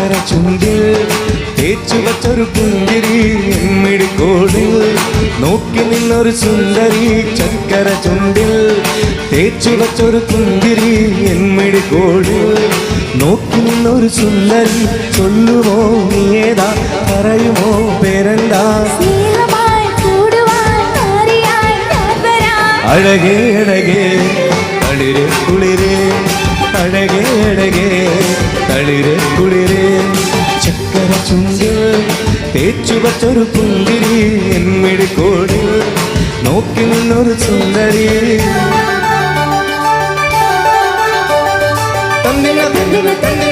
ചക്കര ചുണ്ടിൽ തേച്ചു വച്ചൊരു പുഞ്ചിരി എമ്മിടിക്കോടിൽ നോക്കി നിന്നൊരു സുന്ദരി ചക്കര ചുണ്ടിൽ തേച്ചു വച്ചൊരു പുഞ്ചിരി എമ്മിടിക്കോടിൽ നോക്കി നിന്നൊരു സുന്ദരി ചൊല്ലുമോ നീയേതാ പറയുമോ പേരെന്താ അഴകേ അഴകേ തളിരെ കുളിരേ അഴകേ അഴകേ തളിരെ കുളിരേ ചക്കര ചുണ്ടിൽ തേച്ചു വച്ചൊരു പുഞ്ചിരി എമ്മിടിക്കോടിൽ നോക്കി നിന്നൊരു സുന്ദരി തന്നിന തന്നിന തന്നിന